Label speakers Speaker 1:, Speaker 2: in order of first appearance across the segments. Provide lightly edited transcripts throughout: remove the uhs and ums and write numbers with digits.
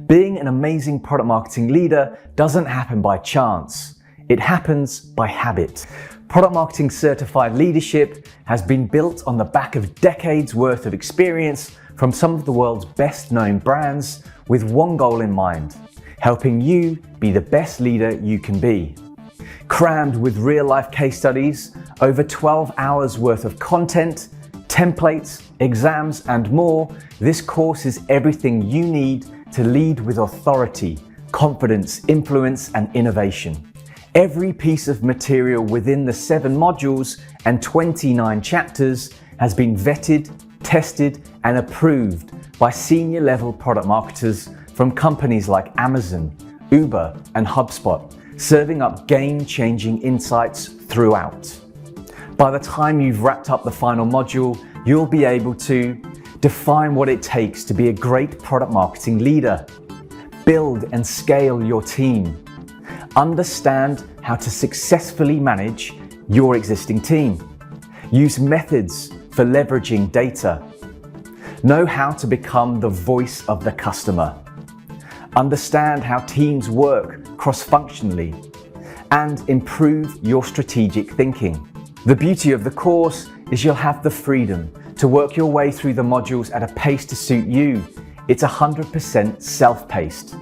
Speaker 1: Being an amazing product marketing leader doesn't happen by chance. It happens by habit. Product marketing certified leadership has been built on the back of decades worth of experience from some of the world's best known brands with one goal in mind: helping you be the best leader you can be. Crammed with real life case studies, over 12 hours worth of content, templates, exams, and more, this course is everything you need to lead with authority, confidence, influence, and innovation. Every piece of material within the 7 modules and 29 chapters has been vetted, tested, and approved by senior level product marketers from companies like Amazon, Uber, and HubSpot, serving up game-changing insights throughout. By the time you've wrapped up the final module, you'll be able to define what it takes to be a great product marketing leader, build and scale your team, understand how to successfully manage your existing team, use methods for leveraging data, know how to become the voice of the customer, understand how teams work cross-functionally, and improve your strategic thinking. The beauty of the course is you'll have the freedom to work your way through the modules at a pace to suit you. It's 100% self-paced.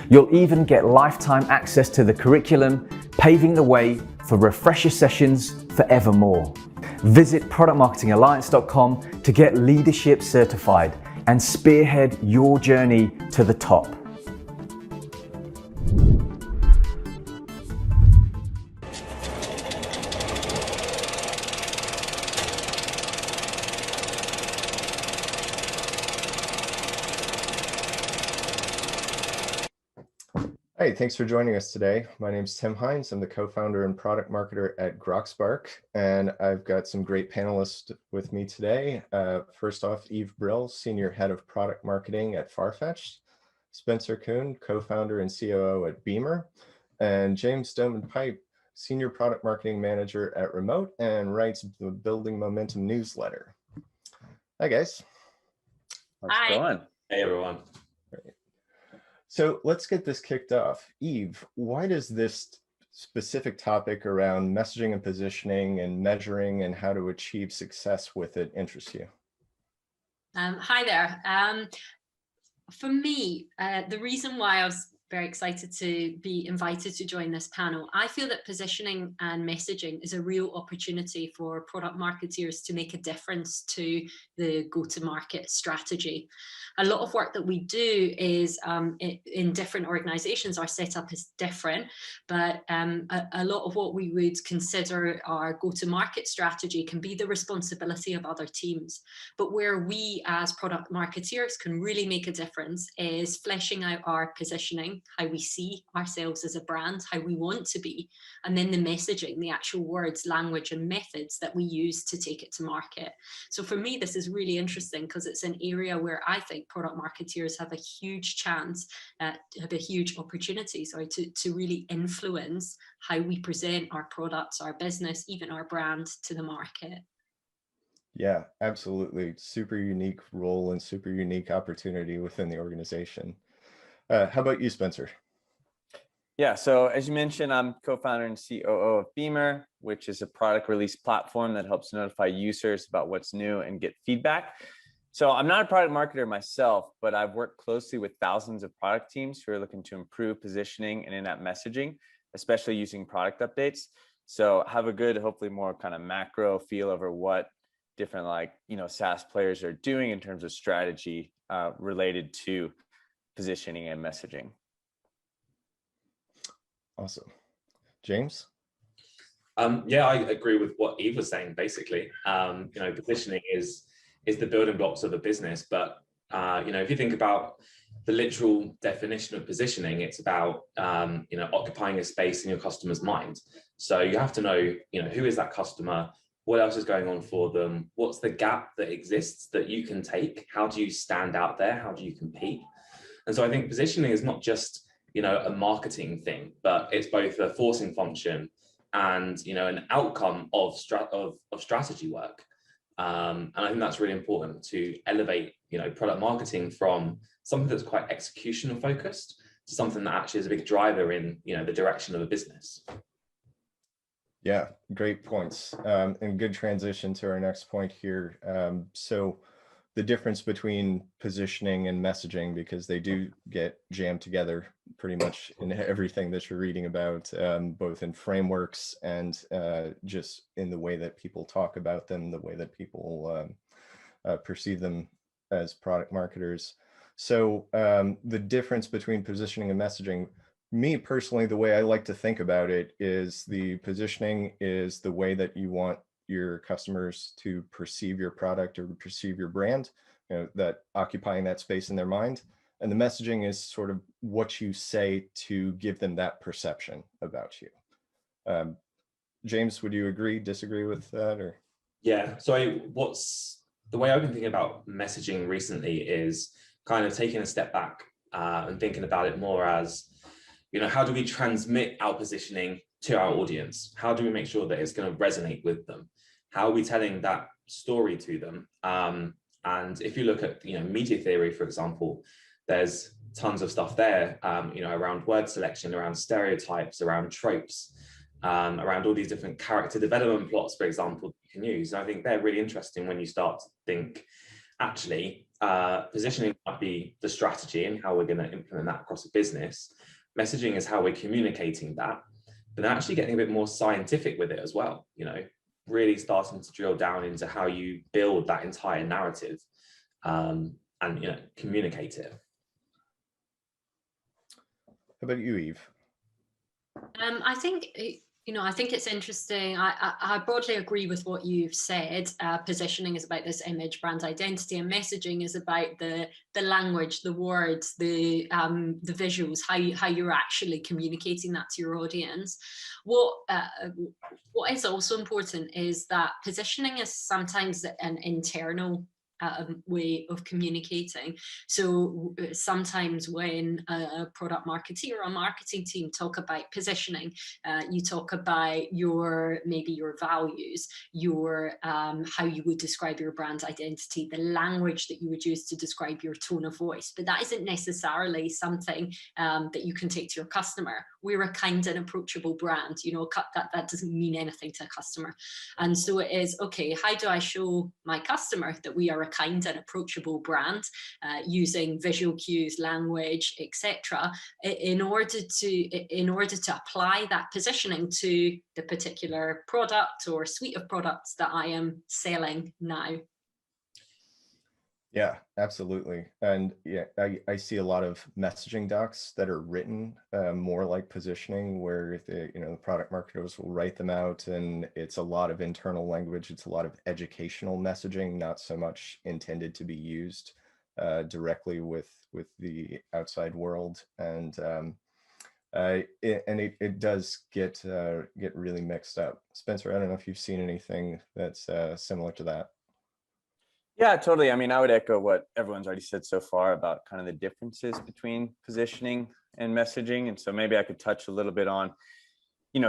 Speaker 1: You'll even get lifetime access to the curriculum, paving the way for refresher sessions forevermore. Visit productmarketingalliance.com to get leadership certified and spearhead your journey to the top.
Speaker 2: Hey, thanks for joining us today. My name is Tim Hines. I'm the co-founder and product marketer at GrokSpark, and I've got some great panelists with me today. First off, Eve Brill, Senior Head of Product Marketing at Farfetch, Spencer Kuhn, co-founder and COO at Beamer, and James Stoneman-Pipe, Senior Product Marketing Manager at Remote and writes the Building Momentum newsletter. Hi, guys.
Speaker 3: How's it going?
Speaker 4: Hey, everyone.
Speaker 2: So let's get this kicked off. Eve, why does this specific topic around messaging and positioning and measuring and how to achieve success with it interest you?
Speaker 3: Hi there. For me, the reason why I was very excited to be invited to join this panel, I feel that positioning and messaging is a real opportunity for product marketeers to make a difference to the go-to-market strategy. A lot of work that we do is in different organizations, our setup is different, but a lot of what we would consider our go-to-market strategy can be the responsibility of other teams. But where we as product marketeers can really make a difference is fleshing out our positioning, how we see ourselves as a brand, how we want to be, and then the messaging, the actual words, language, and methods that we use to take it to market. So for me, this is really interesting because it's an area where I think product marketeers have a huge chance, have a huge opportunity, to really influence how we present our products, our business, even our brand to the market.
Speaker 2: Yeah, absolutely. Super unique role and super unique opportunity within the organization. How about you, Spencer?
Speaker 4: Yeah, so as you mentioned, I'm co-founder and COO of Beamer, which is a product release platform that helps notify users about what's new and get feedback. So I'm not a product marketer myself, but I've worked closely with thousands of product teams who are looking to improve positioning and in-app messaging, especially using product updates. So have a good, hopefully more kind of macro feel over what different SaaS players are doing in terms of strategy related to positioning and messaging.
Speaker 2: Awesome. James?
Speaker 5: Yeah, I agree with what Eve was saying, basically. Positioning is the building blocks of a business, but if you think about the literal definition of positioning, it's about occupying a space in your customer's mind. So you have to know who is that customer, what else is going on for them, what's the gap that exists that you can take, how do you stand out there, how do you compete? And so I think positioning is not just a marketing thing, but it's both a forcing function and an outcome of strategy work. And I think that's really important to elevate, product marketing from something that's quite executional focused to something that actually is a big driver in, the direction of a business.
Speaker 2: Yeah, great points. And good transition to our next point here. So the difference between positioning and messaging, because they do get jammed together pretty much in everything that you're reading about, both in frameworks and just in the way that people talk about them, the way that people perceive them as product marketers. So the difference between positioning and messaging, me personally, the way I like to think about it is the positioning is the way that you want your customers to perceive your product or perceive your brand, that occupying that space in their mind. And the messaging is sort of what you say to give them that perception about you. James, would you agree, disagree with that? Or
Speaker 5: Yeah, so what's the way I've been thinking about messaging recently is kind of taking a step back and thinking about it more as, how do we transmit our positioning to our audience? How do we make sure that it's going to resonate with them? How are we telling that story to them? And if you look at, media theory, for example, there's tons of stuff there, around word selection, around stereotypes, around tropes, around all these different character development plots, for example, you can use. And I think they're really interesting when you start to think, actually, positioning might be the strategy and how we're going to implement that across a business. Messaging is how we're communicating that, but then actually getting a bit more scientific with it as well, really starting to drill down into how you build that entire narrative and, communicate it.
Speaker 2: how about you, Eve?
Speaker 3: I think I think it's interesting. I broadly agree with what you've said. Positioning is about this image, brand identity, and messaging is about the language, the words, the visuals, how you're actually communicating that to your audience. What is also important is that positioning is sometimes an internal way of communicating. So sometimes when a product marketeer or a marketing team talk about positioning, you talk about maybe your values, your how you would describe your brand identity, the language that you would use to describe your tone of voice. But that isn't necessarily something that you can take to your customer. We're a kind and approachable brand, that doesn't mean anything to a customer. And so it is, okay, how do I show my customer that we are a kind and approachable brand, using visual cues, language, etc., in order to apply that positioning to the particular product or suite of products that I am selling now.
Speaker 2: Yeah, absolutely. And yeah, I see a lot of messaging docs that are written more like positioning, where the product marketers will write them out, and it's a lot of internal language. It's a lot of educational messaging, not so much intended to be used directly with the outside world. And it does get really mixed up. Spencer, I don't know if you've seen anything that's similar to that.
Speaker 4: Yeah, totally. I mean, I would echo what everyone's already said so far about kind of the differences between positioning and messaging. And so maybe I could touch a little bit on,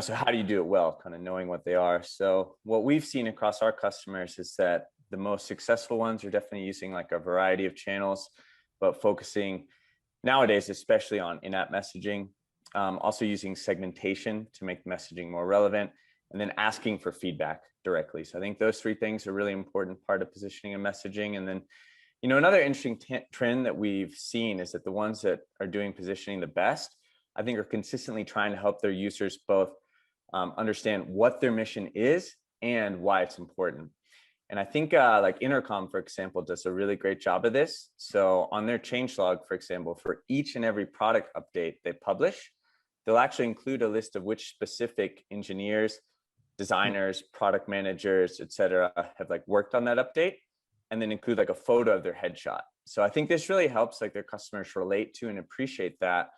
Speaker 4: so how do you do it well, kind of knowing what they are. So what we've seen across our customers is that the most successful ones are definitely using like a variety of channels, but focusing nowadays, especially on in-app messaging, also using segmentation to make messaging more relevant, and then asking for feedback directly. So I think those three things are a really important part of positioning and messaging. And then, another interesting trend that we've seen is that the ones that are doing positioning the best, I think, are consistently trying to help their users both understand what their mission is and why it's important. And I think like Intercom, for example, does a really great job of this. So on their changelog, for example, for each and every product update they publish, they'll actually include a list of which specific engineers, designers, product managers, et cetera, have like worked on that update, and then include like a photo of their headshot. So I think this really helps like their customers relate to and appreciate that,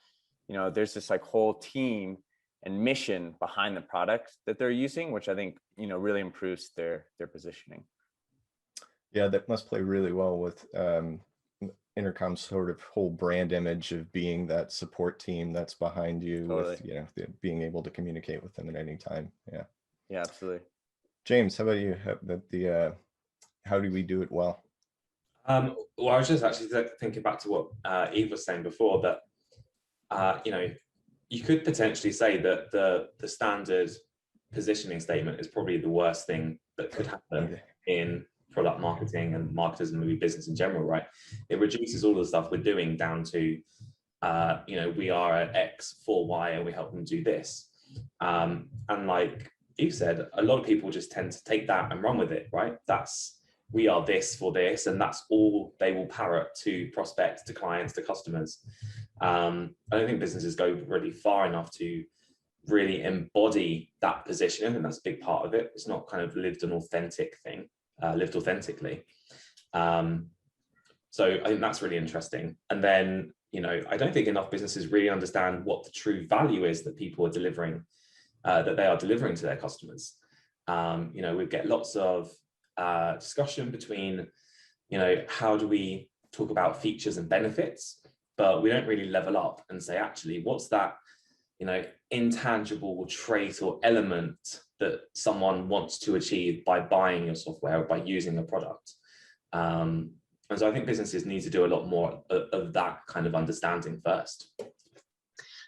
Speaker 4: there's this like whole team and mission behind the product that they're using, which I think, really improves their positioning.
Speaker 2: Yeah, that must play really well with Intercom's sort of whole brand image of being that support team that's behind you. Totally. With, being able to communicate with them at any time. Yeah.
Speaker 4: Yeah, absolutely.
Speaker 2: James, how about you? how do we do it well?
Speaker 5: Well, I was just actually thinking back to what Eve was saying before, that you know, you could potentially say that the standard positioning statement is probably the worst thing that could happen in product marketing and marketers and maybe business in general, right? It reduces all the stuff we're doing down to, you know, we are at X for Y and we help them do this. And like Eve said, a lot of people just tend to take that and run with it, right? We are this for this, and that's all they will parrot to prospects, to clients, to customers. I don't think businesses go really far enough to really embody that position. I think that's a big part of it. It's not kind of lived an authentic thing, lived authentically. So I think that's really interesting. And then, you know, I don't think enough businesses really understand what the true value is that people are delivering, that they are delivering to their customers. You know, we get lots of discussion between, you know, how do we talk about features and benefits, but we don't really level up and say, actually, what's that, you know, intangible trait or element that someone wants to achieve by buying your software or by using a product. And so I think businesses need to do a lot more of that kind of understanding first.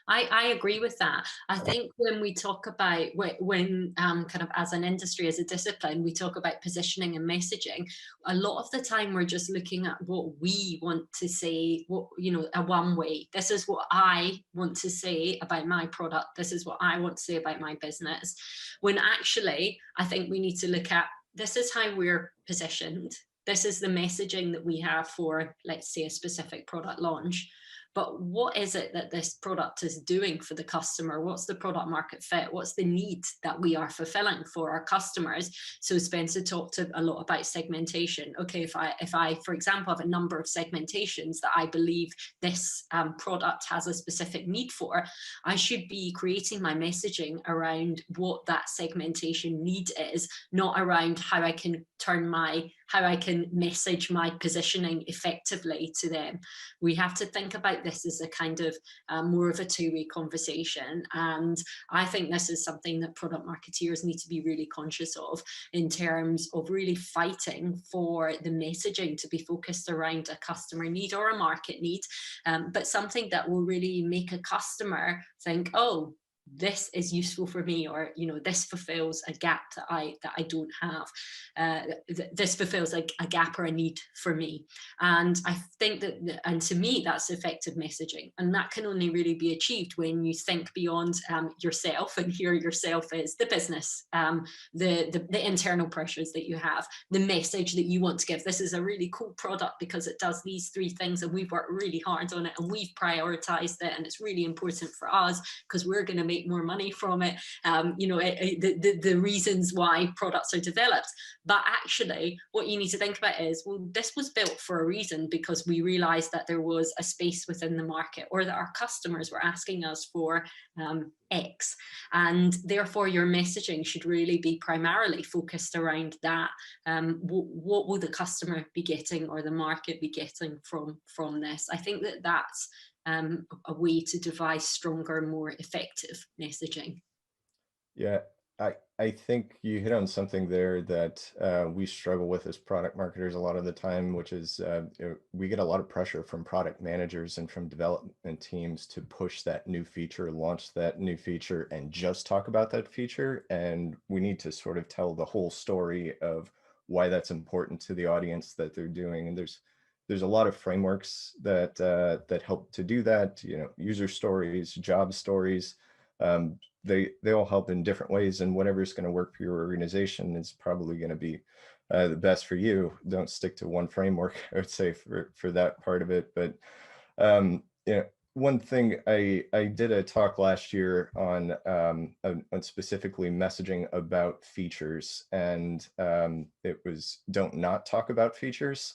Speaker 3: I agree with that. I think when we talk about, when kind of as an industry, as a discipline, we talk about positioning and messaging, a lot of the time we're just looking at what we want to say, what, you know, a one way. This is what I want to say about my product. This is what I want to say about my business. When actually, I think we need to look at, this is how we're positioned. This is the messaging that we have for, let's say, a specific product launch. But what is it that this product is doing for the customer? What's the product market fit? What's the need that we are fulfilling for our customers? So Spencer talked a lot about segmentation. Okay, if I, for example, have a number of segmentations that I believe this product has a specific need for, I should be creating my messaging around what that segmentation need is, not around how I can message my positioning effectively to them. We have to think about this as a kind of more of a two-way conversation. And I think this is something that product marketeers need to be really conscious of, in terms of really fighting for the messaging to be focused around a customer need or a market need, but something that will really make a customer think, oh, this is useful for me, or, you know, this fulfills a gap that I don't have. This fulfills a gap or a need for me. And I think that, and to me, that's effective messaging. And that can only really be achieved when you think beyond yourself, and here yourself is the business, the internal pressures that you have, the message that you want to give. This is a really cool product because it does these three things, and we've worked really hard on it, and we've prioritized it, and it's really important for us because we're going to make more money from it. You know, the reasons why products are developed. But actually, what you need to think about is, well, this was built for a reason, because we realized that there was a space within the market, or that our customers were asking us for X. And therefore, your messaging should really be primarily focused around that. What will the customer be getting, or the market be getting from this? I think that that's a way to devise stronger, more effective messaging.
Speaker 2: Yeah, I think you hit on something there that we struggle with as product marketers a lot of the time, which is we get a lot of pressure from product managers and from development teams to push that new feature, launch that new feature, and just talk about that feature. And we need to sort of tell the whole story of why that's important to the audience that they're doing. And there's a lot of frameworks that that help to do that. You know, user stories, job stories. They all help in different ways, and whatever's going to work for your organization is probably going to be the best for you. Don't stick to one framework, I would say, for that part of it. But you know, one thing I did a talk last year on specifically messaging about features, and it was don't not talk about features.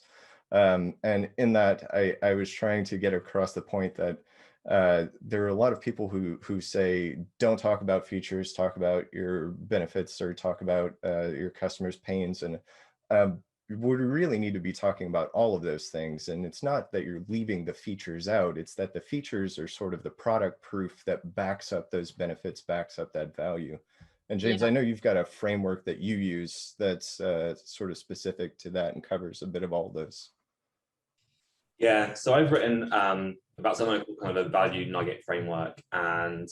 Speaker 2: And in that, I was trying to get across the point that there are a lot of people who say, don't talk about features, talk about your benefits, or talk about your customers' pains. And we really need to be talking about all of those things. And it's not that you're leaving the features out, it's that the features are sort of the product proof that backs up those benefits, backs up that value. And James,
Speaker 3: Yeah.
Speaker 2: I know you've got a framework that you use that's sort of specific to that and covers a bit of all this.
Speaker 5: Yeah, so I've written about something called kind of a value nugget framework, and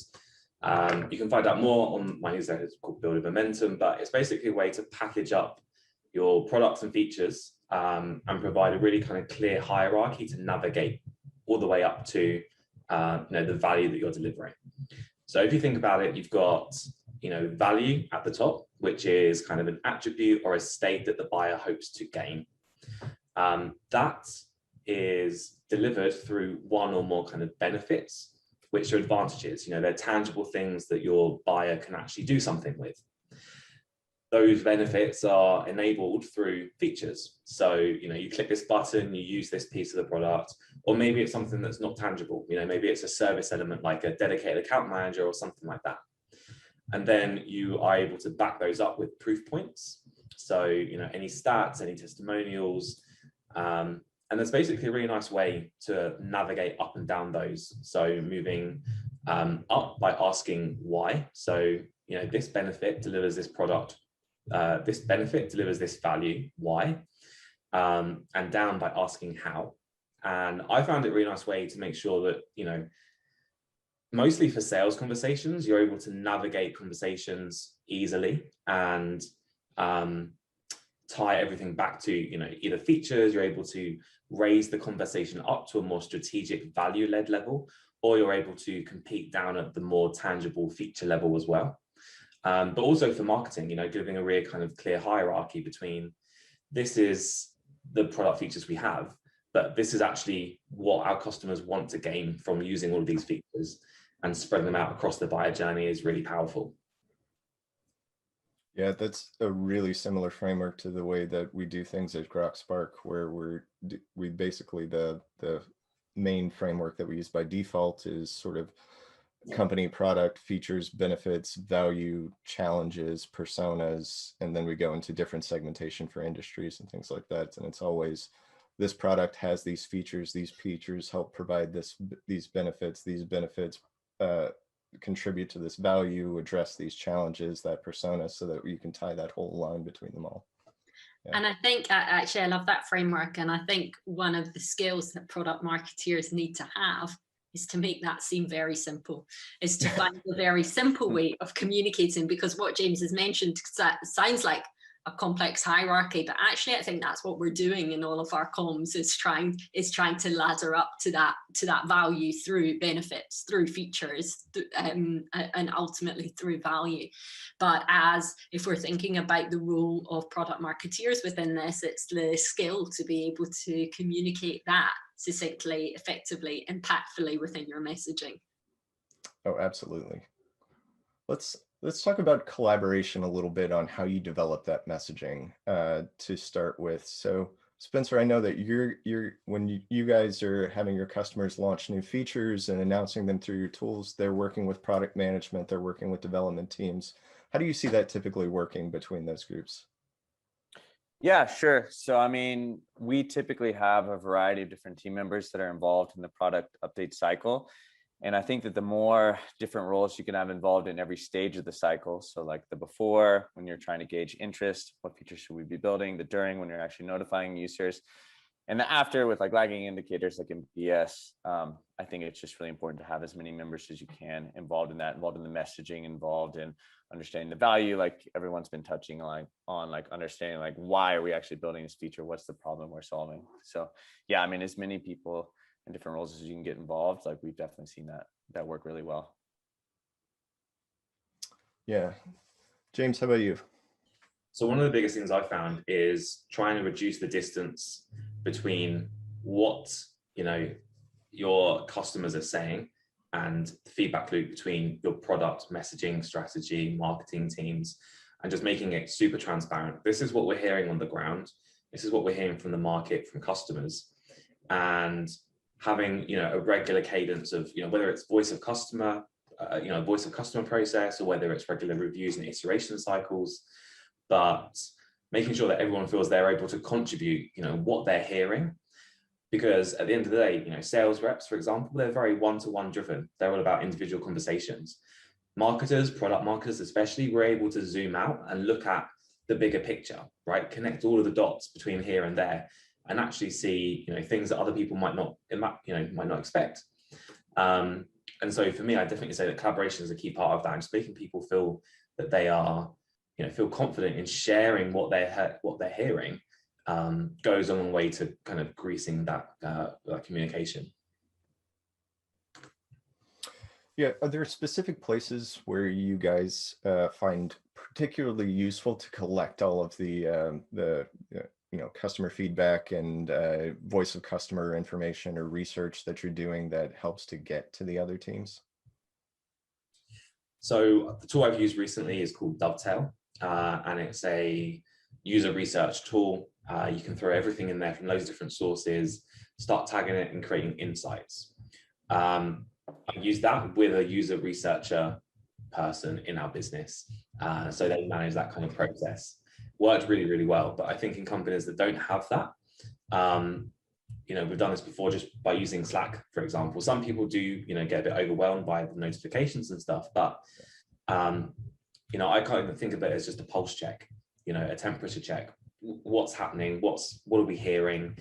Speaker 5: you can find out more on my newsletter. It's called Building Momentum, but it's basically a way to package up your products and features and provide a really kind of clear hierarchy to navigate all the way up to the value that you're delivering. So if you think about it, you've got value at the top, which is kind of an attribute or a state that the buyer hopes to gain. That is delivered through one or more kind of benefits, which are advantages. They're tangible things that your buyer can actually do something with. Those benefits are enabled through features. So, you click this button, you use this piece of the product, or maybe it's something that's not tangible. Maybe it's a service element like a dedicated account manager or something like that. And then you are able to back those up with proof points. So, any stats, any testimonials, and there's basically a really nice way to navigate up and down those. So moving up by asking why. So, this benefit delivers this product. This benefit delivers this value, why? And down by asking how. And I found it a really nice way to make sure that, mostly for sales conversations, you're able to navigate conversations easily and tie everything back to, either features. You're able to raise the conversation up to a more strategic value-led level, or you're able to compete down at the more tangible feature level as well. But also for marketing, giving a really kind of clear hierarchy between this is the product features we have, but this is actually what our customers want to gain from using all of these features, and spreading them out across the buyer journey is really powerful.
Speaker 2: Yeah, that's a really similar framework to the way that we do things at GrokSpark, where we basically the main framework that we use by default is sort of company, product, features, benefits, value, challenges, personas, and then we go into different segmentation for industries and things like that. And it's always, this product has these features help provide these benefits contribute to this value, address these challenges, that persona, so that you can tie that whole line between them all. Yeah.
Speaker 3: And I think actually I love that framework, and I think one of the skills that product marketeers need to have is to make that seem very simple, is to find a very simple way of communicating, because what James has mentioned sounds like a complex hierarchy, but actually I think that's what we're doing in all of our comms, is trying to ladder up to that value through benefits, through features, and ultimately through value. But if we're thinking about the role of product marketeers within this, it's the skill to be able to communicate that succinctly, effectively, impactfully within your messaging.
Speaker 2: Oh, absolutely. Let's talk about collaboration a little bit, on how you develop that messaging to start with. So Spencer, I know that when you guys are having your customers launch new features and announcing them through your tools, they're working with product management, they're working with development teams. How do you see that typically working between those groups?
Speaker 4: Yeah, sure. So, I mean, we typically have a variety of different team members that are involved in the product update cycle. And I think that the more different roles you can have involved in every stage of the cycle, so like the before, when you're trying to gauge interest, what features should we be building, the during, when you're actually notifying users, and the after, with like lagging indicators like MPS, I think it's just really important to have as many members as you can involved in that, involved in the messaging, involved in understanding the value, like everyone's been touching on understanding like, why are we actually building this feature? What's the problem we're solving? So yeah, I mean, as many people in different roles as you can get involved, like we've definitely seen that work really well.
Speaker 2: Yeah. James, how about you?
Speaker 5: So one of the biggest things I found is trying to reduce the distance between what your customers are saying and the feedback loop between your product, messaging, strategy, marketing teams, and just making it super transparent. This is what we're hearing on the ground. This is what we're hearing from the market, from customers, and having a regular cadence of whether it's voice of customer process, or whether it's regular reviews and iteration cycles, but making sure that everyone feels they're able to contribute what they're hearing. Because at the end of the day, sales reps, for example, they're very one-to-one driven. They're all about individual conversations. marketers, product marketers especially, we're able to zoom out and look at the bigger picture, right? Connect all of the dots between here and there, and actually see, things that other people might not expect. And so for me, I definitely say that collaboration is a key part of that, and just making people feel that they are, feel confident in sharing what they're hearing, goes a long way to kind of greasing that communication.
Speaker 2: Yeah, are there specific places where you guys find particularly useful to collect all of the customer feedback and voice of customer information or research that you're doing that helps to get to the other teams?
Speaker 5: So the tool I've used recently is called Dovetail, and it's a user research tool. You can throw everything in there from loads of different sources, start tagging it and creating insights. I use that with a user researcher person in our business. So they manage that kind of process. Worked really, really well. But I think in companies that don't have that, we've done this before just by using Slack, for example. Some people do, get a bit overwhelmed by the notifications and stuff, but I kind of think of it as just a pulse check, a temperature check. What's happening? What are we hearing?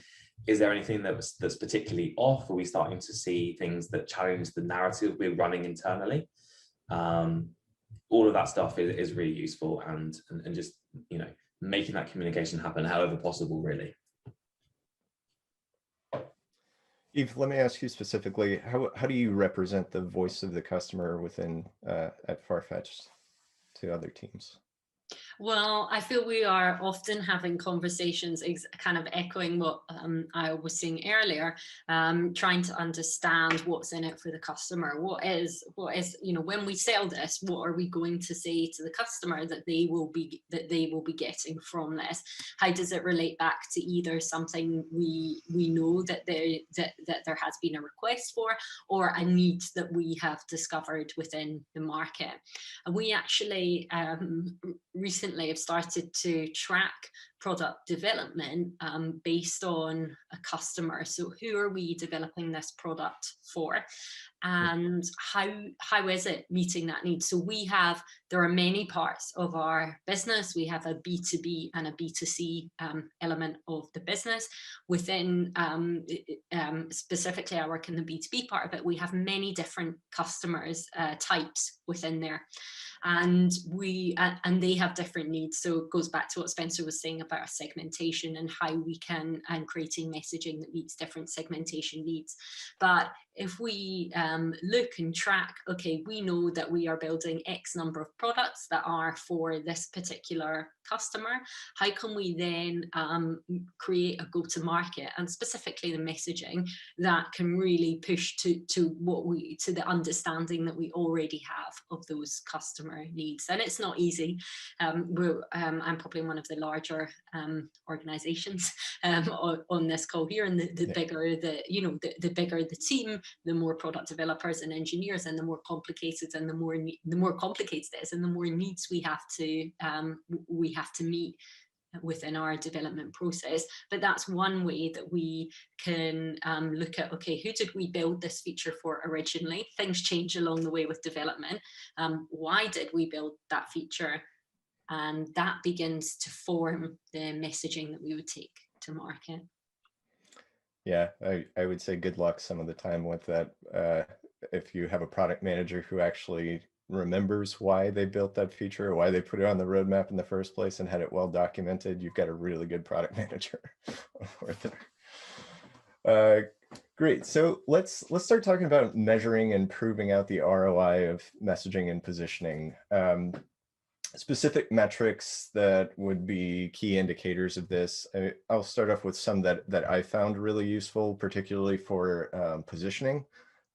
Speaker 5: Is there anything that's particularly off? Are we starting to see things that challenge the narrative we're running internally? All of that stuff is really useful, and just making that communication happen however possible, really.
Speaker 2: Eve, let me ask you specifically, how do you represent the voice of the customer within at Farfetch to other teams?
Speaker 3: Well, I feel we are often having conversations, kind of echoing what I was saying earlier, trying to understand what's in it for the customer. What is, when we sell this, what are we going to say to the customer that they will be getting from this? How does it relate back to either something we know that there has been a request for, or a need that we have discovered within the market? And we actually recently have started to track product development based on a customer. So who are we developing this product for, and how is it meeting that need? So there are many parts of our business. We have a B2B and a B2C element of the business. Within specifically, I work in the B2B part of it. We have many different customers types within there, and they have different needs. So it goes back to what Spencer was saying about our segmentation and how we can, and creating messaging that meets different segmentation needs. But if we look and track, okay, we know that we are building X number of products that are for this particular customer. How can we then create a go-to-market, and specifically the messaging that can really push to the understanding that we already have of those customer needs? And it's not easy. I'm probably one of the larger organizations on this call here, and the bigger the bigger the team, the more product developers and engineers, and the more complicated and the more complicated it is, and the more needs we have to meet within our development process. But that's one way that we can look at, okay, who did we build this feature for originally? Things change along the way with development. Why did we build that feature? And that begins to form the messaging that we would take to market.
Speaker 2: Yeah, I would say good luck some of the time with that. If you have a product manager who actually remembers why they built that feature, or why they put it on the roadmap in the first place and had it well documented, you've got a really good product manager over there. Great. So let's start talking about measuring and proving out the ROI of messaging and positioning. Specific metrics that would be key indicators of this. I'll start off with some that I found really useful, particularly for positioning.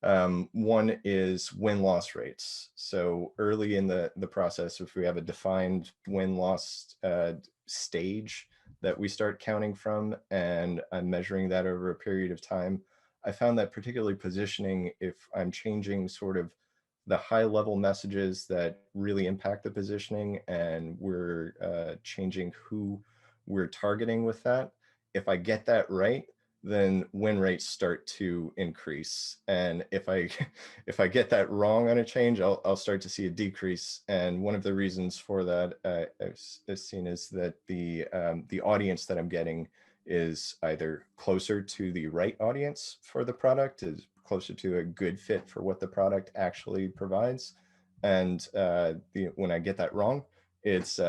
Speaker 2: One is win-loss rates. So early in the process, if we have a defined win-loss stage that we start counting from, and I'm measuring that over a period of time, I found that particularly positioning, if I'm changing sort of the high-level messages that really impact the positioning, and we're changing who we're targeting with that, if I get that right, then win rates start to increase. And if I if I get that wrong on a change, I'll start to see a decrease. And one of the reasons for that I've seen is that the audience that I'm getting is either closer to the right audience for the product, is closer to a good fit for what the product actually provides. And when I get that wrong, it's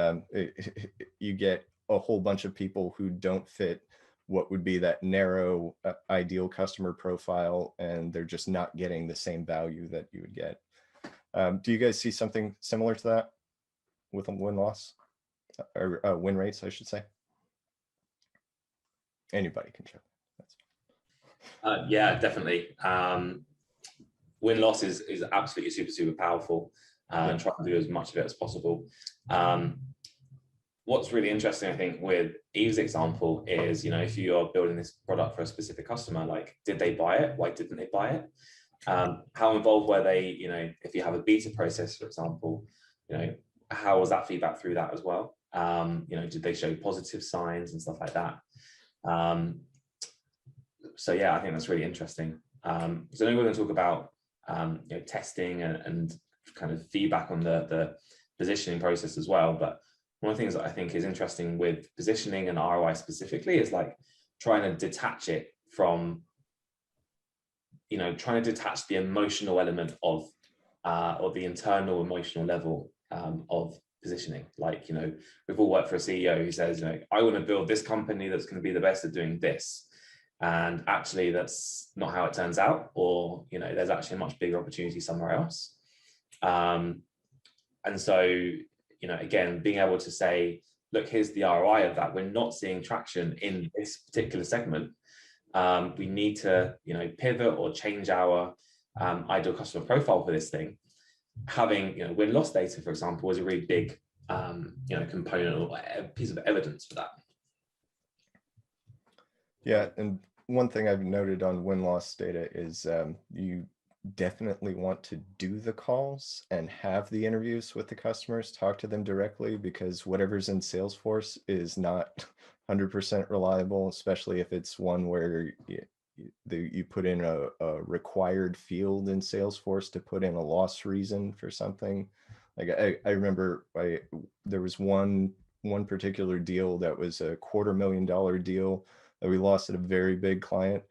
Speaker 2: you get a whole bunch of people who don't fit what would be that narrow ideal customer profile, and they're just not getting the same value that you would get. Do you guys see something similar to that with a win-loss or win rates, I should say? Anybody can check.
Speaker 5: Yeah, definitely. Win-loss is absolutely super powerful, and try to do as much of it as possible. What's really interesting, I think, with Eve's example is, if you are building this product for a specific customer, like, did they buy it? Why didn't they buy it? How involved were they? If you have a beta process, for example, how was that feedback through that as well? Did they show positive signs and stuff like that? So yeah, I think that's really interesting. So I know we're going to talk about testing and kind of feedback on the positioning process as well, but one of the things that I think is interesting with positioning and ROI specifically is like trying to detach it from, trying to detach the emotional element of, or the internal emotional level of positioning. Like, we've all worked for a CEO who says, I want to build this company that's going to be the best at doing this. And actually that's not how it turns out, or, there's actually a much bigger opportunity somewhere else. And so, again, being able to say, look, here's the ROI of that. We're not seeing traction in this particular segment. We need to, pivot or change our ideal customer profile for this thing. Having, win-loss data, for example, is a really big, component or a piece of evidence for that.
Speaker 2: Yeah, and one thing I've noted on win-loss data is you definitely want to do the calls and have the interviews with the customers, talk to them directly, because whatever's in Salesforce is not 100% reliable, especially if it's one where you put in a required field in Salesforce to put in a loss reason for something. Like I remember there was one particular deal that was a $250,000 deal that we lost at a very big client.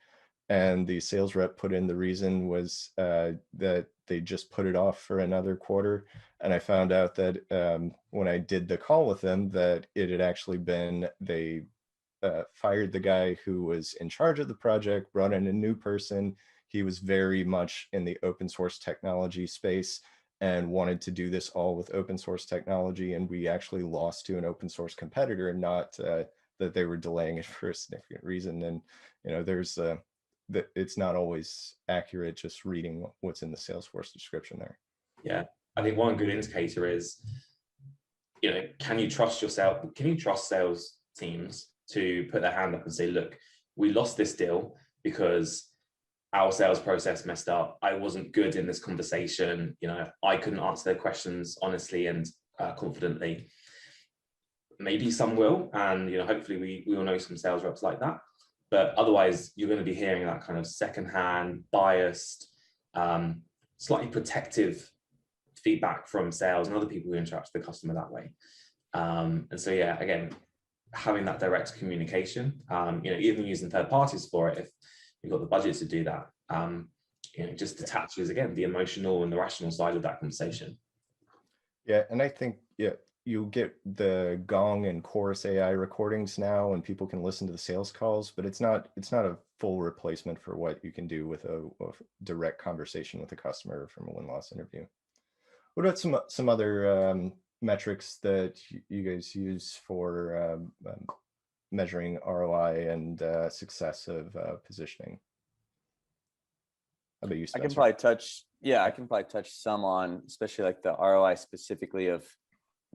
Speaker 2: And the sales rep put in the reason was that they just put it off for another quarter. And I found out that when I did the call with them, that it had actually been, they fired the guy who was in charge of the project, brought in a new person. He was very much in the open source technology space and wanted to do this all with open source technology. And we actually lost to an open source competitor, and not that they were delaying it for a significant reason. And, there's that it's not always accurate just reading what's in the Salesforce description there.
Speaker 5: Yeah, I think one good indicator is, can you trust yourself? Can you trust sales teams to put their hand up and say, look, we lost this deal because our sales process messed up. I wasn't good in this conversation. I couldn't answer their questions honestly and confidently. Maybe some will, and hopefully we all know some sales reps like that. But otherwise, you're going to be hearing that kind of secondhand, biased, slightly protective feedback from sales and other people who interact with the customer that way. And so, yeah, again, having that direct communication, even using third parties for it, if you've got the budget to do that, just detaches, again, the emotional and the rational side of that conversation.
Speaker 2: Yeah, and I think, you'll get the Gong and Chorus AI recordings now, and people can listen to the sales calls, but it's not a full replacement for what you can do with a direct conversation with a customer from a win-loss interview. What about some other metrics that you guys use for measuring ROI and success of positioning? How about you, Spencer?
Speaker 4: I can probably touch some on, especially like the ROI specifically of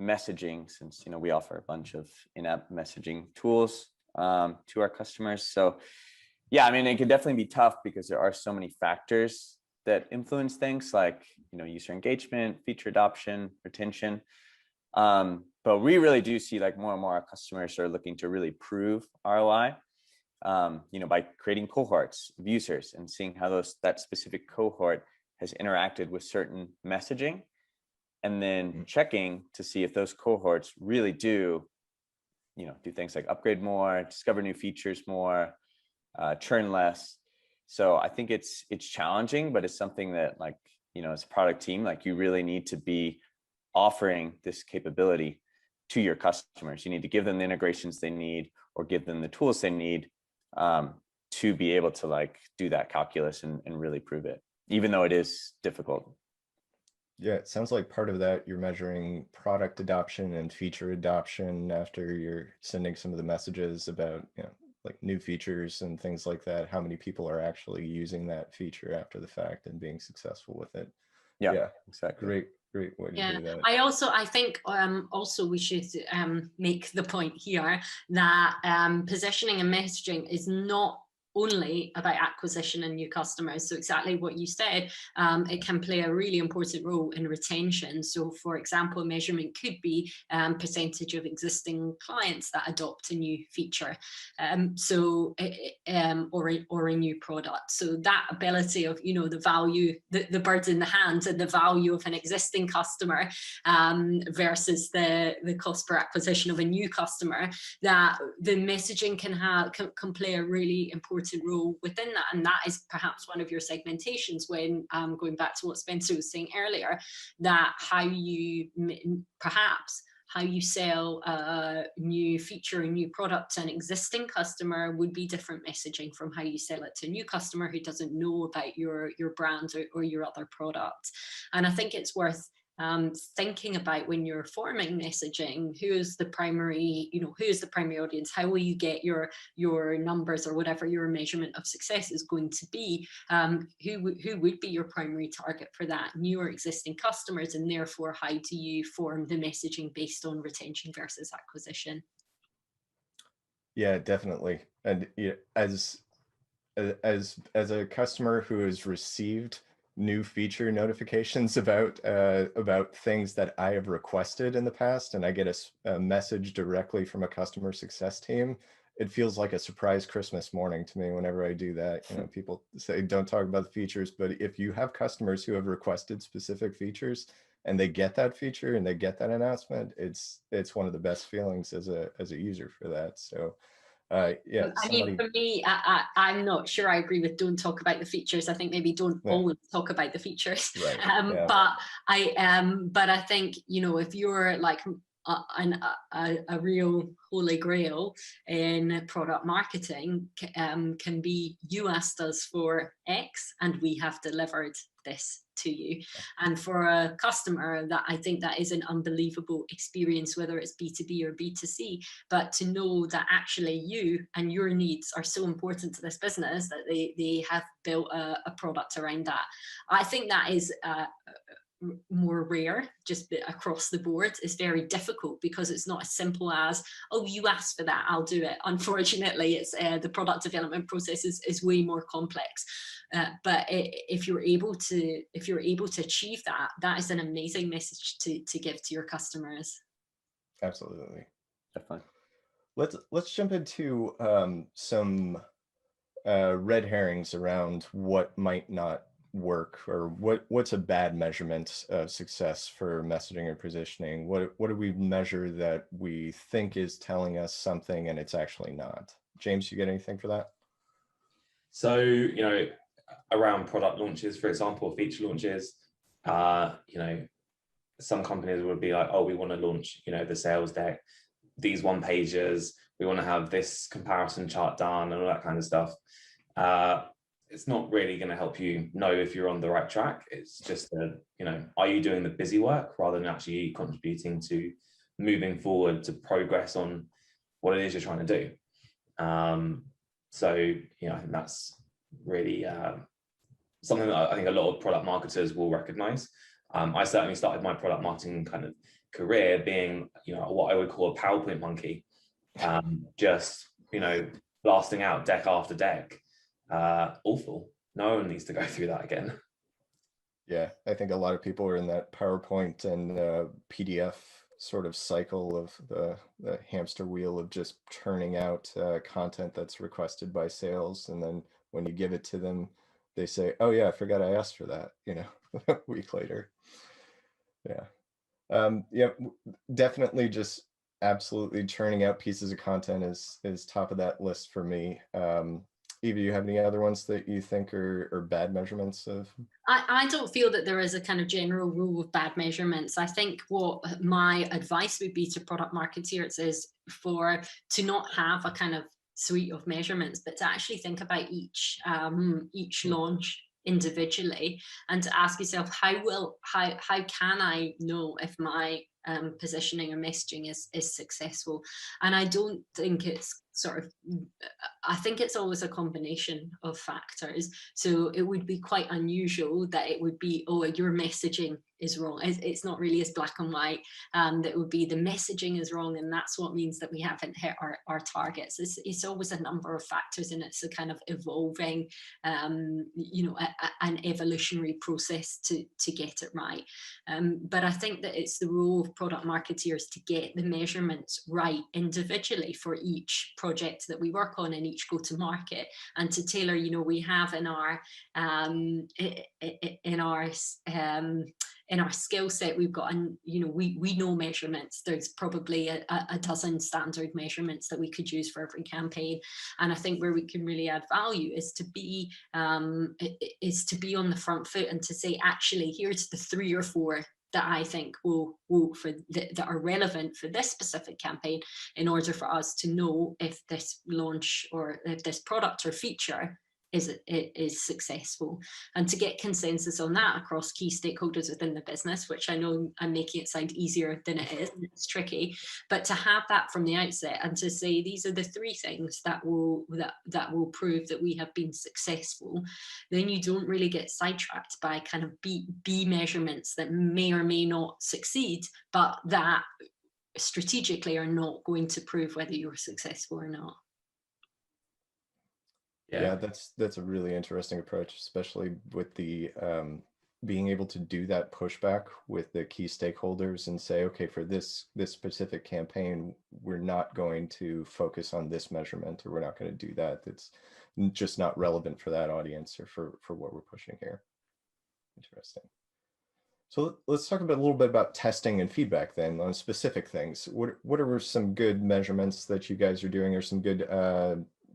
Speaker 4: messaging, since we offer a bunch of in-app messaging tools to our customers. So yeah, I mean, it can definitely be tough because there are so many factors that influence things like user engagement, feature adoption, retention. But we really do see like more and more our customers are looking to really prove ROI. by creating cohorts of users and seeing how that specific cohort has interacted with certain messaging, and then checking to see if those cohorts really do things like upgrade more, discover new features more, churn less. So I think it's challenging, but it's something that as a product team, you really need to be offering this capability to your customers. You need to give them the integrations they need or give them the tools they need to be able to do that calculus and really prove it, even though it is difficult.
Speaker 2: Yeah, it sounds like part of that you're measuring product adoption and feature adoption after you're sending some of the messages about, new features and things like that. How many people are actually using that feature after the fact and being successful with it?
Speaker 4: Yeah, exactly.
Speaker 2: Great way to do that.
Speaker 3: I think also we should make the point here that positioning and messaging is not only about acquisition and new customers. So exactly what you said, it can play a really important role in retention. So for example, a measurement could be percentage of existing clients that adopt a new feature, or a new product. So that ability of, the value, the birds in the hand and the value of an existing customer versus the cost per acquisition of a new customer, that the messaging can play a really important role within that. And that is perhaps one of your segmentations when going back to what Spencer was saying earlier, that how you sell a new feature, a new product to an existing customer would be different messaging from how you sell it to a new customer who doesn't know about your brand or your other product. And I think it's worth thinking about when you're forming messaging, who is the primary audience, how will you get your numbers or whatever your measurement of success is going to be, who would be your primary target for that, new or existing customers, and therefore how do you form the messaging based on retention versus acquisition?
Speaker 2: Yeah, definitely. And as a customer who has received new feature notifications about things that I have requested in the past, and I get a message directly from a customer success team, it feels like a surprise Christmas morning to me whenever I do that. People say don't talk about the features, but if you have customers who have requested specific features and they get that feature and they get that announcement, it's one of the best feelings as a user for that. So yeah,
Speaker 3: I mean, for me, I'm not sure I agree with don't talk about the features. I think maybe don't always talk about the features.
Speaker 2: Right.
Speaker 3: But I think, if you're like a real holy grail in product marketing, can be, you asked us for X and we have delivered this to you. And for a customer, that I think that is an unbelievable experience, whether it's B2B or B2C, but to know that actually you and your needs are so important to this business that they have built a product around that. I think that is more rare, just across the board. Is very difficult because it's not as simple as, oh, you asked for that, I'll do it. Unfortunately, it's the product development process is way more complex. But if you're able to achieve that, that is an amazing message to give to your customers.
Speaker 2: Absolutely.
Speaker 4: Definitely.
Speaker 2: Let's jump into some red herrings around what might not work, or what's a bad measurement of success for messaging or positioning. What do we measure that we think is telling us something and it's actually not? James, you get anything for that?
Speaker 5: So, around product launches, for example, feature launches, some companies would be like, oh, we want to launch, the sales deck, these one pages, we want to have this comparison chart done and all that kind of stuff. It's not really going to help you know if you're on the right track. It's just are you doing the busy work rather than actually contributing to moving forward to progress on what it is you're trying to do. So I think that's really something that I think a lot of product marketers will recognize. I certainly started my product marketing kind of career being, what I would call a PowerPoint monkey, just, blasting out deck after deck. Awful. No one needs to go through that again.
Speaker 2: Yeah, I think a lot of people are in that PowerPoint and PDF sort of cycle of the hamster wheel of just turning out content that's requested by sales, and then when you give it to them, they say, "Oh yeah, I forgot I asked for that," a week later. Yeah. Yeah, definitely just absolutely churning out pieces of content is top of that list for me. Eva, you have any other ones that you think are bad measurements of?
Speaker 3: I don't feel that there is a kind of general rule of bad measurements. I think what my advice would be to product marketeers is to not have a kind of suite of measurements, but to actually think about each launch individually, and to ask yourself, how can I know if my positioning or messaging is successful? And I don't think it's I think it's always a combination of factors. So it would be quite unusual that it would be, oh, your messaging is wrong. It's not really as black and white. That would be the messaging is wrong, and that's what means that we haven't hit our targets. It's always a number of factors, and it's a kind of evolving, an evolutionary process to get it right. But I think that it's the role of product marketeers to get the measurements right individually for each project that we work on and each go to market, and to tailor. We have in our skill set, we've got, we know measurements. There's probably a dozen standard measurements that we could use for every campaign. And I think where we can really add value is to be on the front foot, and to say, actually, here's the 3 or 4 that I think that are relevant for this specific campaign, in order for us to know if this launch or if this product or feature is successful, and to get consensus on that across key stakeholders within the business, which I know I'm making it sound easier than it is. It's tricky, but to have that from the outset, and to say, these are the 3 things that will prove that we have been successful, then you don't really get sidetracked by kind of B measurements that may or may not succeed, but that strategically are not going to prove whether you're successful or not.
Speaker 2: Yeah, that's a really interesting approach, especially with the being able to do that pushback with the key stakeholders and say, okay, for this specific campaign, we're not going to focus on this measurement, or we're not going to do that. It's just not relevant for that audience or for what we're pushing here. Interesting. So let's talk a little bit about testing and feedback then on specific things. What are some good measurements that you guys are doing, or some good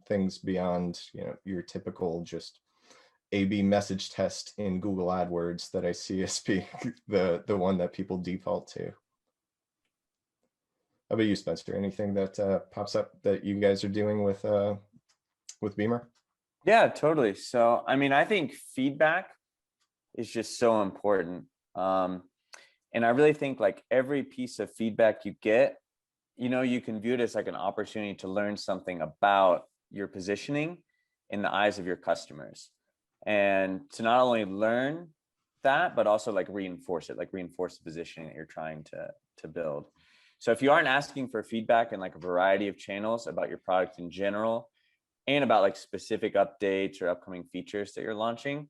Speaker 2: things beyond your typical just A/B message test in Google AdWords that I see as being the one that people default to? How about you, Spencer? Anything that pops up that you guys are doing with Beamer?
Speaker 4: Yeah, totally. So, I mean, I think feedback is just so important. And I really think like every piece of feedback you get, you can view it as like an opportunity to learn something about your positioning in the eyes of your customers, and to not only learn that, but also like reinforce the positioning that you're trying to build. So if you aren't asking for feedback in like a variety of channels about your product in general, and about like specific updates or upcoming features that you're launching,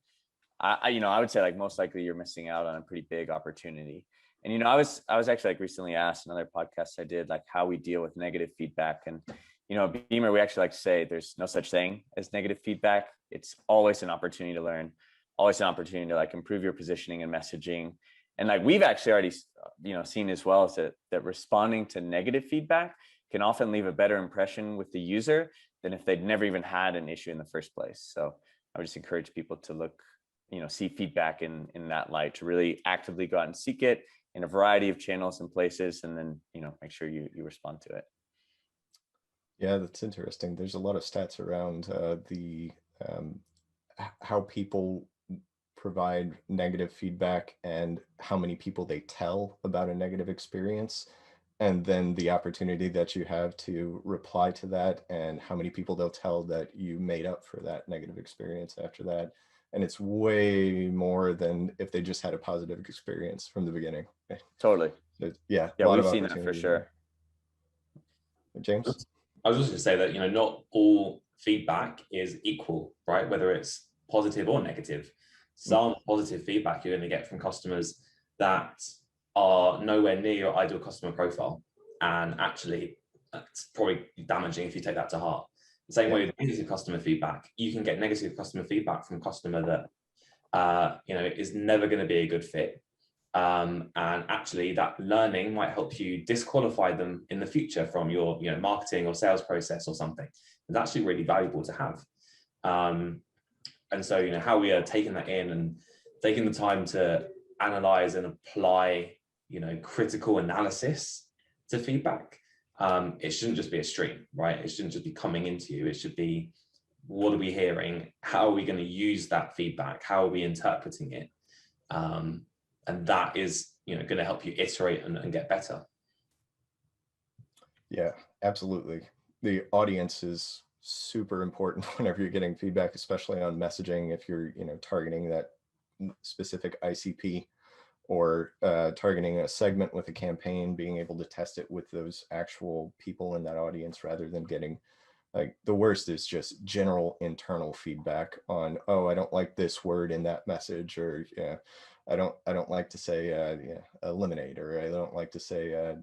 Speaker 4: I would say like most likely you're missing out on a pretty big opportunity. And I was actually like recently asked in another podcast I did, like how we deal with negative feedback. And at Beamer, we actually like to say there's no such thing as negative feedback. It's always an opportunity to learn, always an opportunity to like improve your positioning and messaging. And like we've actually already seen as well, is that responding to negative feedback can often leave a better impression with the user than if they'd never even had an issue in the first place. So I would just encourage people to look, see feedback in that light, to really actively go out and seek it in a variety of channels and places, and then make sure you respond to it.
Speaker 2: Yeah, that's interesting. There's a lot of stats around how people provide negative feedback and how many people they tell about a negative experience, and then the opportunity that you have to reply to that, and how many people they'll tell that you made up for that negative experience after that. And it's way more than if they just had a positive experience from the beginning.
Speaker 4: Totally.
Speaker 2: Yeah,
Speaker 4: we've seen that for sure.
Speaker 2: James?
Speaker 5: I was just going to say that, not all feedback is equal, right? Whether it's positive or negative. Some positive feedback you're going to get from customers that are nowhere near your ideal customer profile. And actually, that's probably damaging if you take that to heart. The same way with negative customer feedback, you can get negative customer feedback from a customer that is never going to be a good fit. And actually that learning might help you disqualify them in the future from your marketing or sales process or something. It's actually really valuable to have. And so how we are taking that in and taking the time to analyze and apply critical analysis to feedback. It shouldn't just be a stream, right? It shouldn't just be coming into you. It should be, what are we hearing? How are we going to use that feedback? How are we interpreting it? And that is going to help you iterate and get better.
Speaker 2: Yeah, absolutely. The audience is super important whenever you're getting feedback, especially on messaging. If you're targeting that specific ICP, or targeting a segment with a campaign, being able to test it with those actual people in that audience, rather than getting, like, the worst is just general internal feedback on, oh, I don't like this word in that message, or I don't like to say eliminate, or I don't like to say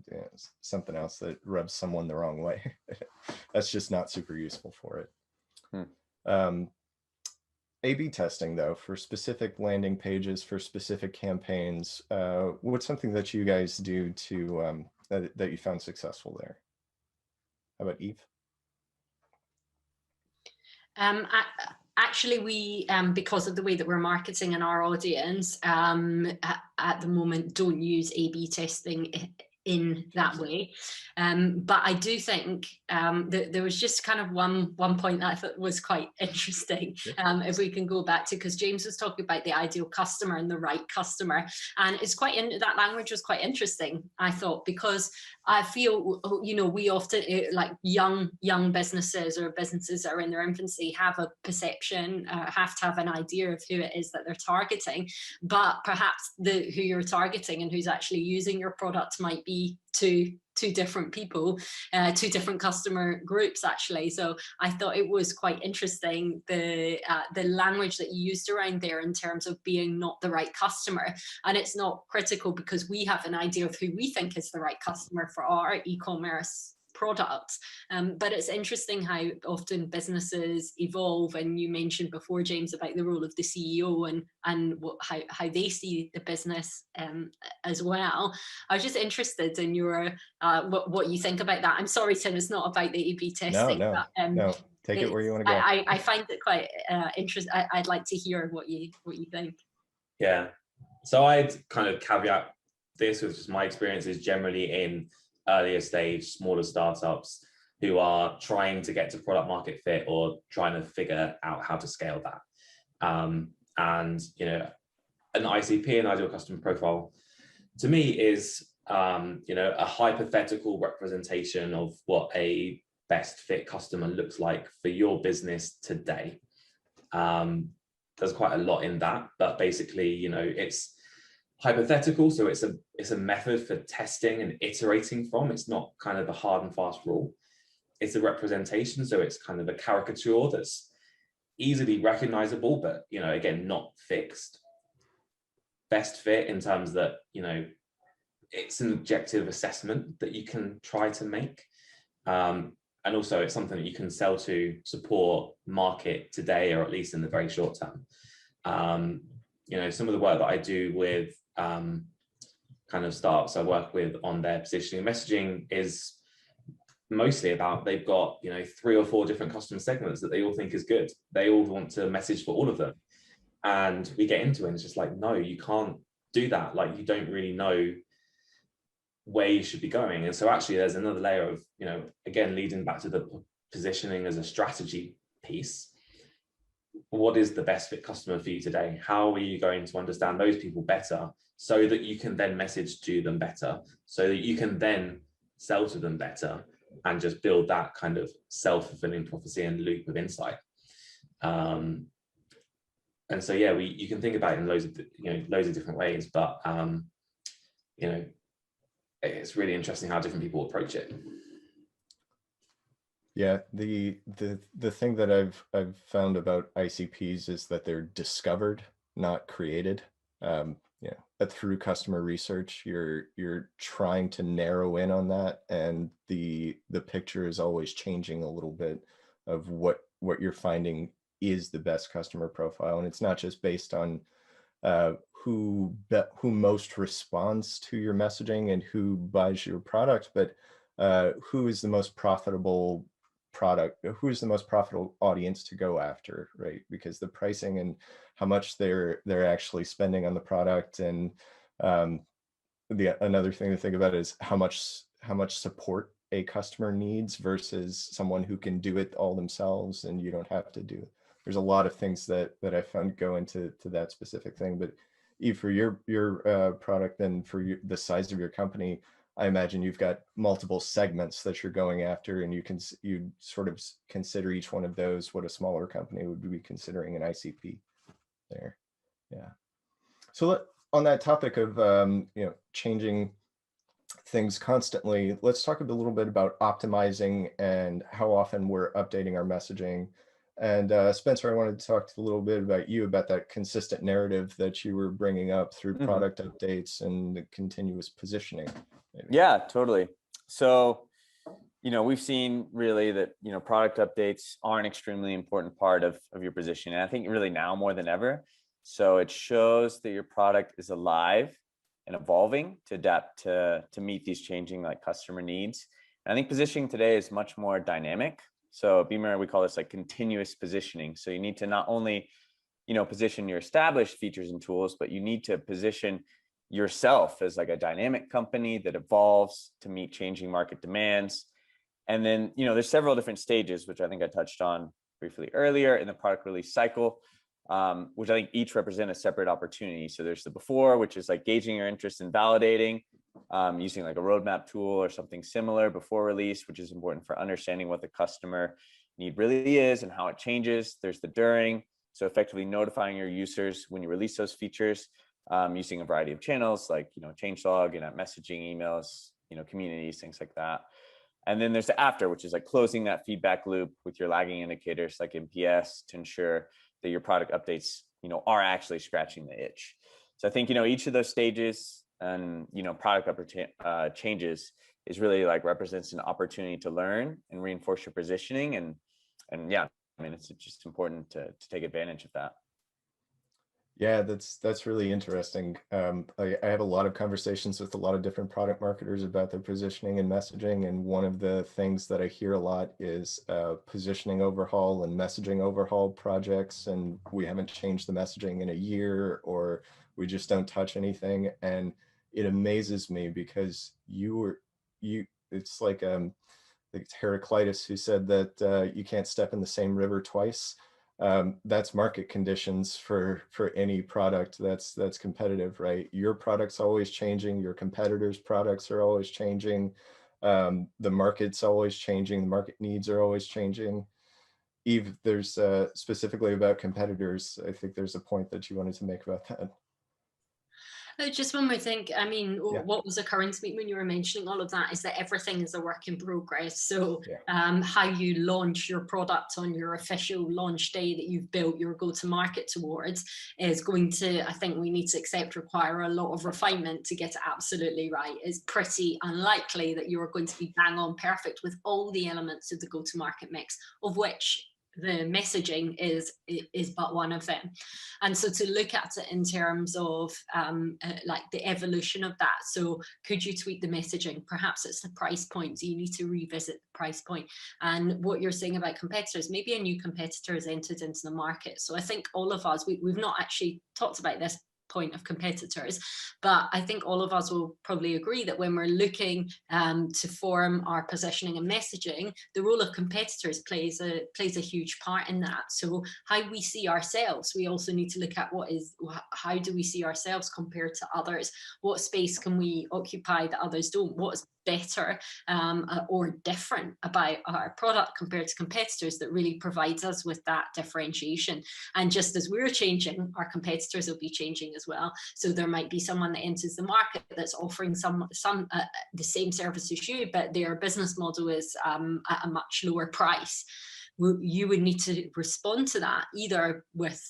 Speaker 2: something else that rubs someone the wrong way. That's just not super useful for it. A/B testing, though, for specific landing pages, for specific campaigns, what's something that you guys do to that you found successful there? How about Eve?
Speaker 3: Actually, we, because of the way that we're marketing in our audience, at the moment, don't use A/B testing in that way. But I do think that there was just kind of one point that I thought was quite interesting, if we can go back to, because James was talking about the ideal customer and the right customer, and it's that language was quite interesting, I thought, because I feel, we often, like young businesses or businesses that are in their infancy, have a perception, have to have an idea of who it is that they're targeting, but perhaps who you're targeting and who's actually using your product might be two different people, two different customer groups, actually. So I thought it was quite interesting, the language that you used around there in terms of being not the right customer. And it's not critical, because we have an idea of who we think is the right customer for our e-commerce products. But it's interesting how often businesses evolve, and you mentioned before, James, about the role of the CEO and how they see the business as well. I was just interested in your what you think about that. I'm sorry, Tim, it's not about the A/B testing.
Speaker 2: No,
Speaker 3: but,
Speaker 2: no, take it where you want to go.
Speaker 3: I find it quite interesting. I'd like to hear what you think.
Speaker 5: Yeah, so I'd kind of caveat this with just my experiences generally in earlier stage, smaller startups who are trying to get to product market fit or trying to figure out how to scale that. And an ICP, an ideal customer profile, to me is a hypothetical representation of what a best fit customer looks like for your business today. There's quite a lot in that, but basically, it's hypothetical, so it's a method for testing and iterating from. It's not kind of a hard and fast rule. It's a representation, so it's kind of a caricature that's easily recognizable, but again, not fixed. Best fit in terms that it's an objective assessment that you can try to make, and also it's something that you can sell to, support, market today, or at least in the very short term. Some of the work that I do with kind of startups I work with on their positioning and messaging is mostly about, they've got 3 or 4 different customer segments that they all think is good. They all want to message for all of them, and we get into it and it's just like, no, you can't do that. Like, you don't really know where you should be going. And so actually there's another layer of again, leading back to the positioning as a strategy piece. What is the best fit customer for you today? How are you going to understand those people better, so that you can then message to them better, so that you can then sell to them better, and just build that kind of self-fulfilling prophecy and loop of insight. And so yeah, you can think about it in loads of different ways, but it's really interesting how different people approach it.
Speaker 2: Yeah, the thing that I've found about ICPs is that they're discovered, not created. through customer research, you're trying to narrow in on that, and the picture is always changing a little bit of what you're finding is the best customer profile. And it's not just based on who most responds to your messaging and who buys your product, but who is the most profitable who's the most profitable audience to go after, right? Because the pricing and how much they're actually spending on the product, and another thing to think about is how much support a customer needs versus someone who can do it all themselves and you don't have to do. There's a lot of things that I found go into that specific thing. But Eve, for your product and for the size of your company, I imagine you've got multiple segments that you're going after, and you sort of consider each one of those what a smaller company would be considering an ICP there. Yeah. So on that topic of changing things constantly, let's talk a little bit about optimizing and how often we're updating our messaging. And Spencer, I wanted to talk a little bit about you, about that consistent narrative that you were bringing up through product updates and the continuous positioning. Maybe.
Speaker 4: Yeah, totally. So, we've seen really that, product updates are an extremely important part of your position. And I think really now more than ever. So it shows that your product is alive and evolving to adapt to meet these changing customer needs. And I think positioning today is much more dynamic. So at Beamer, we call this continuous positioning. So you need to not only, position your established features and tools, but you need to position yourself as a dynamic company that evolves to meet changing market demands. And then, there's several different stages, which I think I touched on briefly earlier in the product release cycle, which I think each represent a separate opportunity. So there's the before, which is gauging your interest and validating, using a roadmap tool or something similar before release, which is important for understanding what the customer need really is and how it changes. There's the during, so effectively notifying your users when you release those features, using a variety of channels like changelog and messaging, emails, communities, things like that. And then there's the after, which is closing that feedback loop with your lagging indicators like NPS to ensure that your product updates are actually scratching the itch. So I think each of those stages and product changes is really represents an opportunity to learn and reinforce your positioning, and yeah, it's just important to take advantage of that.
Speaker 2: Yeah, that's really interesting. I have a lot of conversations with a lot of different product marketers about their positioning and messaging, and one of the things that I hear a lot is positioning overhaul and messaging overhaul projects, and we haven't changed the messaging in a year, or we just don't touch anything. And it amazes me because it's like Heraclitus, who said that you can't step in the same river twice. That's market conditions for any product that's competitive, right? Your product's always changing, your competitors' products are always changing, the market's always changing, the market needs are always changing. Eve, there's specifically about competitors, I think there's a point that you wanted to make about that.
Speaker 3: Just one more thing. What was occurring to me when you were mentioning all of that is that everything is a work in progress. So how you launch your product on your official launch day that you've built your go-to-market towards is going to, I think we need to accept, require a lot of refinement to get it absolutely right. It's pretty unlikely that you're going to be bang on perfect with all the elements of the go-to-market mix, of which the messaging is but one of them. And so to look at it in terms of the evolution of that, so could you tweak the messaging? Perhaps it's the price point, so you need to revisit the price point. And what you're saying about competitors, maybe a new competitor has entered into the market. So I think all of us, we've not actually talked about this point of competitors, but I think all of us will probably agree that when we're looking to form our positioning and messaging, the role of competitors plays a huge part in that. So how we see ourselves, we also need to look at how do we see ourselves compared to others? What space can we occupy that others don't? What's better or different about our product compared to competitors that really provides us with that differentiation? And just as we're changing, our competitors will be changing as well. So there might be someone that enters the market that's offering the same service as you, but their business model is at a much lower price. you would need to respond to that either with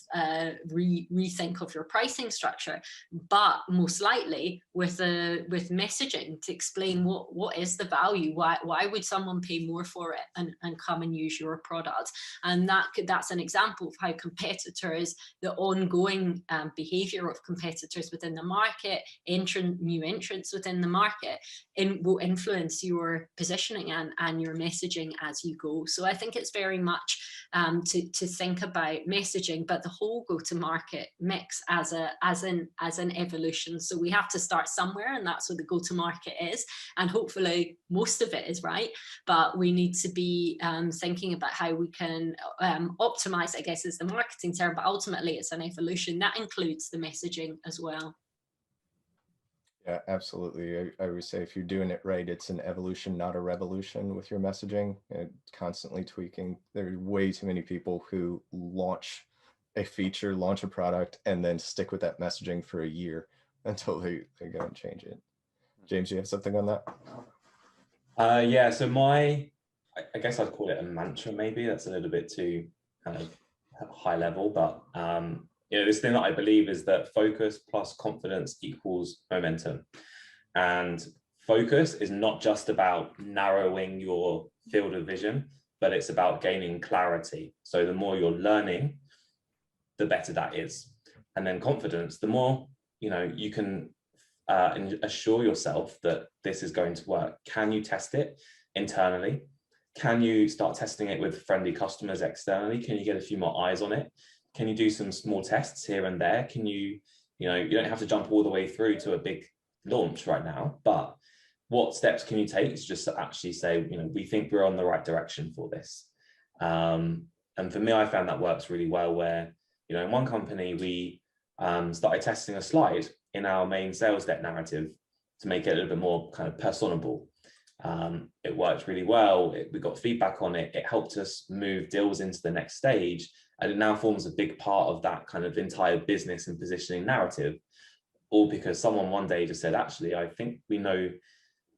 Speaker 3: rethink of your pricing structure, but most likely with messaging to explain what is the value, why would someone pay more for it and come and use your product. And that's an example of how competitors, the ongoing behavior of competitors within the market, new entrants within the market, will influence your positioning and your messaging as you go. So I think it's very much to think about messaging, but the whole go-to-market mix as an evolution. So we have to start somewhere, and that's where the go-to-market is. And hopefully most of it is right, but we need to be thinking about how we can optimize, I guess is the marketing term, but ultimately it's an evolution that includes the messaging as well.
Speaker 2: Yeah, absolutely. I would say if you're doing it right, it's an evolution, not a revolution with your messaging, and constantly tweaking. There are way too many people who launch a feature, launch a product, and then stick with that messaging for a year until they go and change it. James, you have something on that?
Speaker 5: Yeah, so I guess I'd call it a mantra, maybe. That's a little bit too kind of high level, but this thing that I believe is that focus plus confidence equals momentum. And focus is not just about narrowing your field of vision, but it's about gaining clarity. So the more you're learning, the better that is. And then confidence, the more you can assure yourself that this is going to work. Can you test it internally? Can you start testing it with friendly customers externally? Can you get a few more eyes on it? Can you do some small tests here and there? Can you don't have to jump all the way through to a big launch right now, but what steps can you take to just actually say, we think we're on the right direction for this. And for me, I found that works really well where, in one company, we started testing a slide in our main sales deck narrative to make it a little bit more kind of personable. It worked really well. We got feedback on it. It helped us move deals into the next stage. And it now forms a big part of that kind of entire business and positioning narrative, all because someone one day just said, actually, I think we know,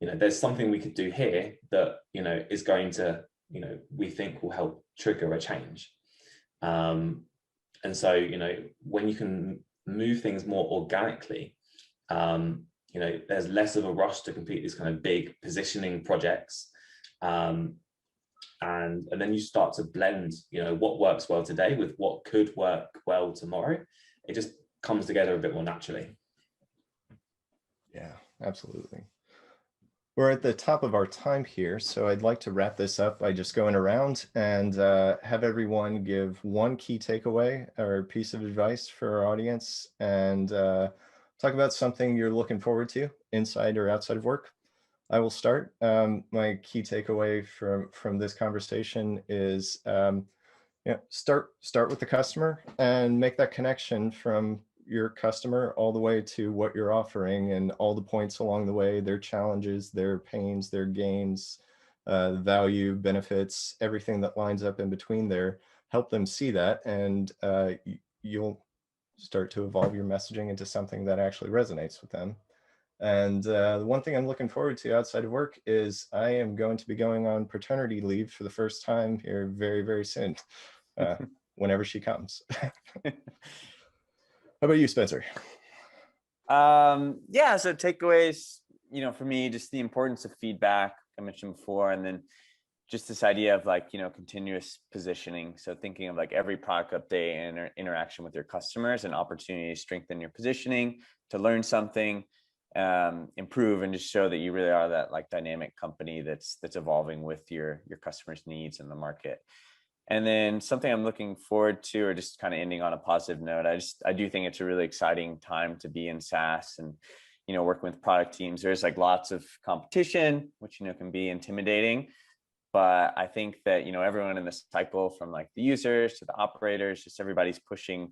Speaker 5: there's something we could do here that, is going to, we think will help trigger a change. And so, when you can move things more organically, there's less of a rush to complete these kind of big positioning projects. And then you start to blend, what works well today with what could work well tomorrow. It just comes together a bit more naturally.
Speaker 2: Yeah, absolutely. We're at the top of our time here, so I'd like to wrap this up by just going around and have everyone give one key takeaway or piece of advice for our audience, and talk about something you're looking forward to inside or outside of work. I will start. My key takeaway from this conversation is start with the customer and make that connection from your customer all the way to what you're offering and all the points along the way, their challenges, their pains, their gains, value, benefits, everything that lines up in between there. Help them see that, and you'll start to evolve your messaging into something that actually resonates with them. And the one thing I'm looking forward to outside of work is I am going to be going on paternity leave for the first time here very, very soon, whenever she comes. How about you, Spencer?
Speaker 4: Yeah, so takeaways, for me, just the importance of feedback, I mentioned before, and then just this idea of continuous positioning. So thinking of every product update and interaction with your customers, an opportunity to strengthen your positioning, to learn something, improve, and just show that you really are that dynamic company that's evolving with your customers' needs in the market. And then something I'm looking forward to, or just kind of ending on a positive note, I do think it's a really exciting time to be in SaaS and working with product teams. There's lots of competition, which can be intimidating, but I think that everyone in this cycle, from the users to the operators, just everybody's pushing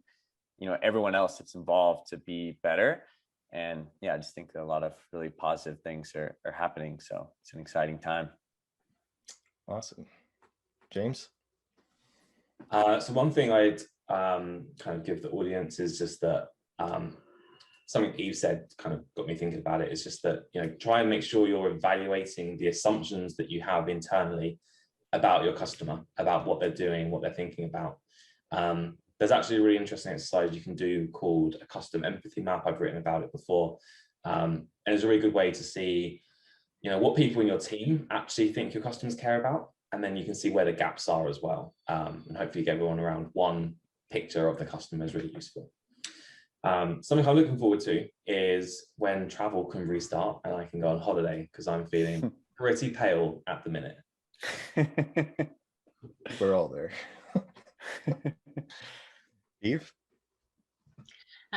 Speaker 4: everyone else that's involved to be better. And yeah, I just think that a lot of really positive things are happening. So it's an exciting time.
Speaker 2: Awesome. James?
Speaker 5: So one thing I'd kind of give the audience is just that something Eve said kind of got me thinking about it. Is just that, try and make sure you're evaluating the assumptions that you have internally about your customer, about what they're doing, what they're thinking about. There's actually a really interesting exercise you can do called a custom empathy map. I've written about it before. And it's a really good way to see, what people in your team actually think your customers care about. And then you can see where the gaps are as well. And hopefully get everyone around one picture of the customer is really useful. Something I'm looking forward to is when travel can restart and I can go on holiday, because I'm feeling pretty pale at the minute.
Speaker 2: We're all there. Eve?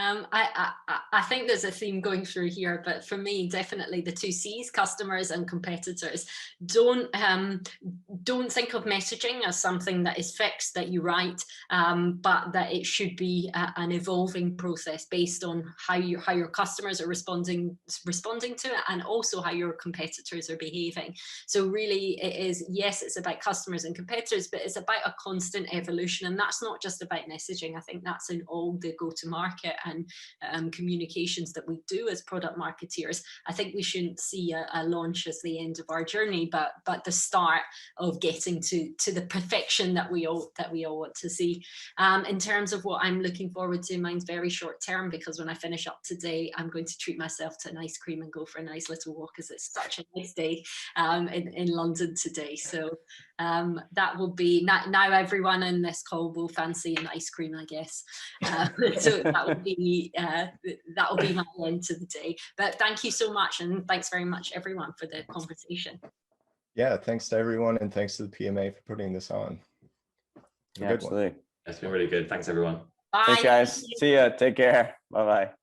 Speaker 3: I think there's a theme going through here, but for me, definitely the two C's, customers and competitors. Don't think of messaging as something that is fixed, that you write, but that it should be an evolving process based on how your customers are responding to it, and also how your competitors are behaving. So really, it is, yes, it's about customers and competitors, but it's about a constant evolution, and that's not just about messaging. I think that's in all the go-to-market and communications that we do as product marketeers. I think we shouldn't see a launch as the end of our journey, but the start of getting to the perfection that we all want to see. In terms of what I'm looking forward to, mine's very short term, because when I finish up today, I'm going to treat myself to an ice cream and go for a nice little walk, as it's such a nice day in London today. So that will be, now everyone in this call will fancy an ice cream, I guess. So that will be my end to the day. But thank you so much, and thanks very much everyone for the conversation.
Speaker 2: Yeah, thanks to everyone, and thanks to the PMA for putting this on.
Speaker 4: Yeah, absolutely.
Speaker 5: It's been really good. Thanks, everyone.
Speaker 3: Bye.
Speaker 4: Thanks, guys. See ya. Take care. Bye-bye.